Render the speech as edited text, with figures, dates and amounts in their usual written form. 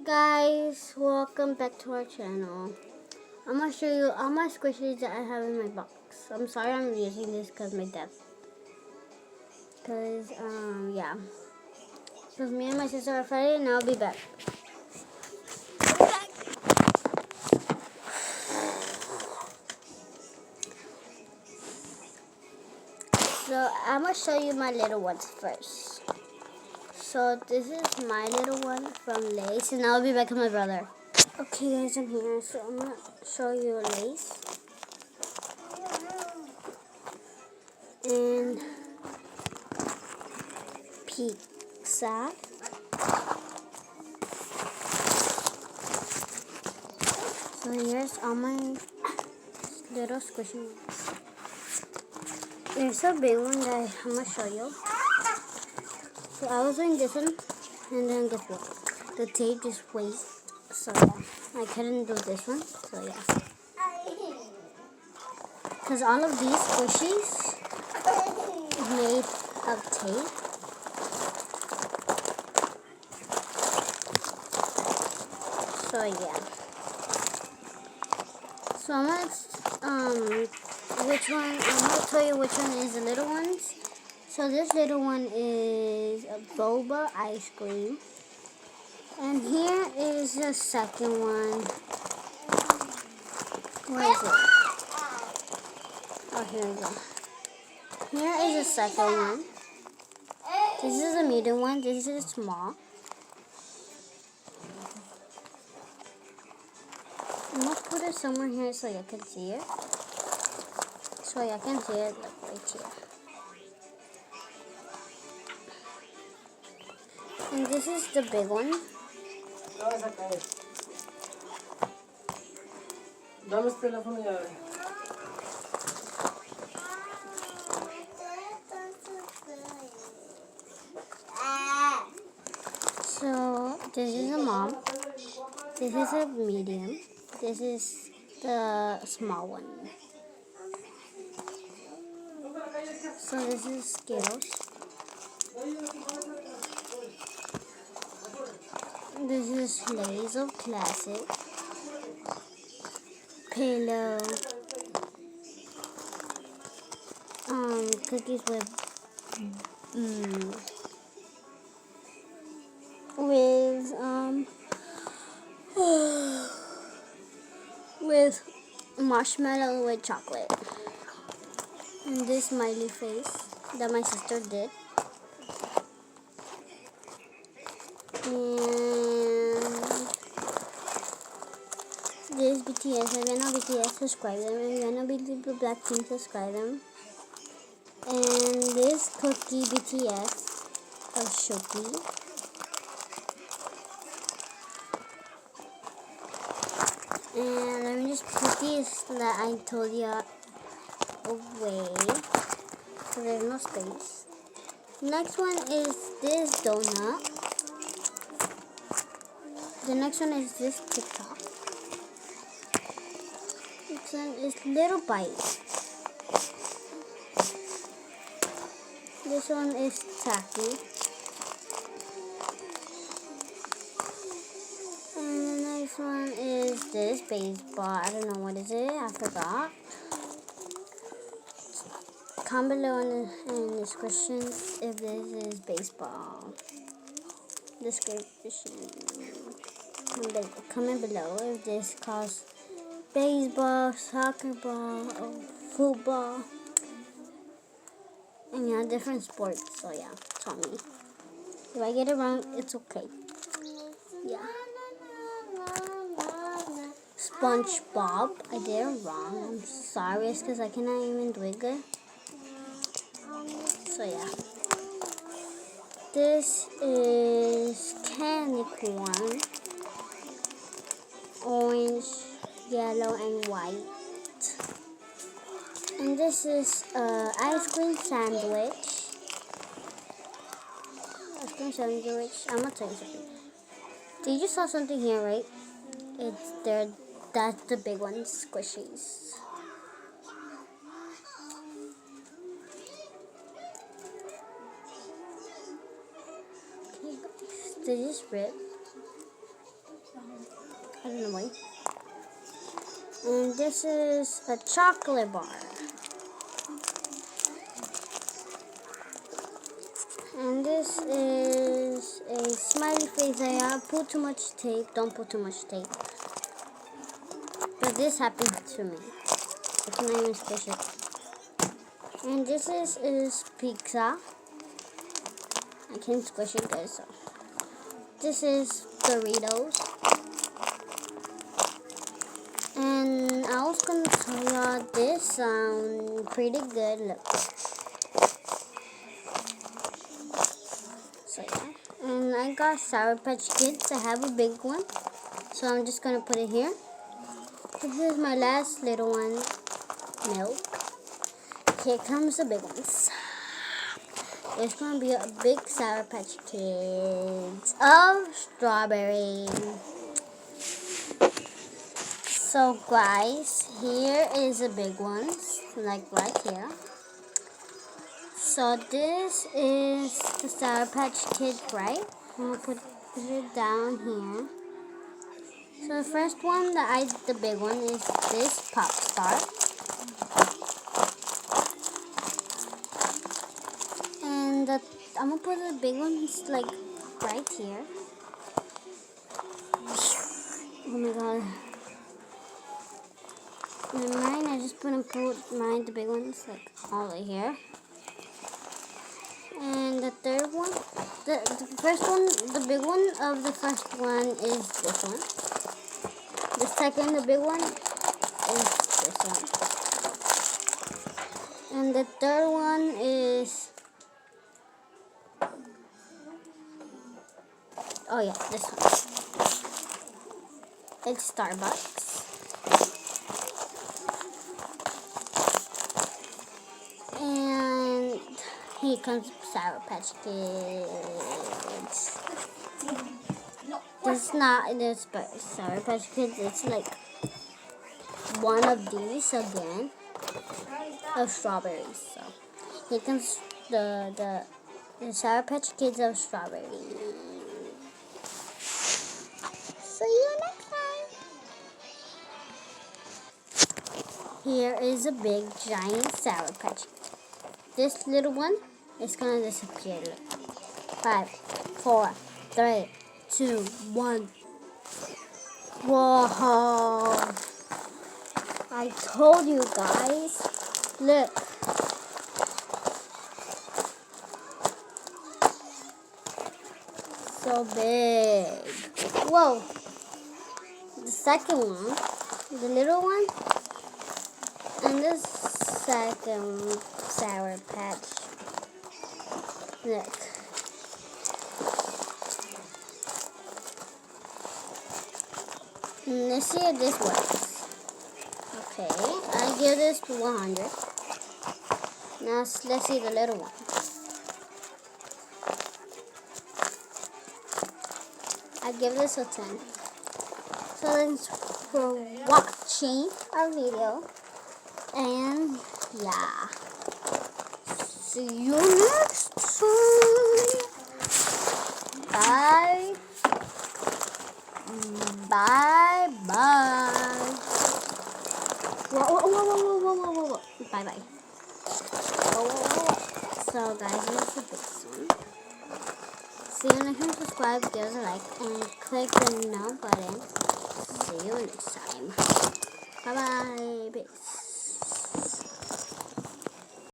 Guys, welcome back to our channel. I'm gonna show you all my squishies that I have in my box. I'm sorry I'm using this because my dad. Yeah. So me and my sister are fighting and I'll be back. So I'm gonna show you my little ones first. So this is my little one from Lace and I'll be back with my brother. Okay guys, I'm here. So I'm gonna show you Lace. And pizza. So here's all my little squishy ones. There's a big one that I'm gonna show you. So I was doing this one, and then guess what? The tape just waste. So yeah, I couldn't do this one. So yeah, because all of these squishies is made of tape. So yeah. So I'm gonna tell you which one is the little ones. So this little one is a boba ice cream. And here is the second one. Where is it? Oh, here we go. Here is the second one. This is a medium one. This is small. I'm gonna put it somewhere here so you can see it. So you can see it like right here. And this is the big one. So this is a mom. This is a medium. This is the small one. So this is Skittles. This is Lay's of Classic. Pillow. Cookies with with marshmallow with chocolate. And this smiley face that my sister did. And this BTS. If you know BTS, subscribe them. If you know Blackpink, subscribe them. And this cookie BTS of Shoki. And let me just put these that I told you away, so there's no space. Next one is this donut. The next one is this TikTok. Next one is Little Bite. This one is Tacky. And the next one is this baseball. I don't know what is it. I forgot. Comment below in the descriptions if this is baseball. Description. Comment below if this calls baseball, soccer ball, or football. And yeah, different sports. So yeah, tell me. If I get it wrong, it's okay. Yeah. SpongeBob. I did it wrong. I'm sorry. It's because I cannot even do it good. So yeah. This is candy corn. Orange, yellow, and white. And this is ice cream sandwich. Ice cream sandwich. I'm gonna tell you something. Did you saw something here, right? It's there. That's the big one, squishies. Okay, this is rib. I don't know why. And this is a chocolate bar. And this is a smiley face. I put too much tape. Don't put too much tape. But this happened to me. I cannot even squish it. And this is pizza. I can't squish it, guys. So this is Doritos. And I was gonna tell y'all this sound pretty good. Look. So yeah. And I got Sour Patch Kids. I have a big one. So I'm just gonna put it here. This is my last little one. Milk. Here comes the big ones. There's gonna be a big Sour Patch Kids of strawberry. So guys, here is the big ones, like right here. So this is the Sour Patch Kids, right? I'm gonna put it down here. So the first one, the big one, is this Pop Star. And I'm gonna put the big ones like right here. Oh my god. And mine, I just put mine, the big ones, like all right here. And the third one, the first one, the big one of the first one is this one. The second, the big one, is this one. And the third one is, oh yeah, this one. It's Starbucks. And here comes Sour Patch Kids. This is not this, but Sour Patch Kids. It's like one of these again of strawberries. So here comes the Sour Patch Kids of strawberry. See you next time. Here is a big giant Sour Patch. This little one is gonna disappear. 5, 4, 3, 2, 1. Whoa! I told you guys. Look. So big. Whoa. The second one, the little one, and the second Sour Patch. Look. Let's see if this works. Okay, I give this to 100. Now let's see the little one. I give this a 10. So thanks for watching our video. And yeah. See you next time. Bye. Bye bye. Whoa. Bye bye. Whoa. So guys, this is the big one. See you next time. Subscribe, give us a like, and click the now button. See you next time. Bye bye. Peace.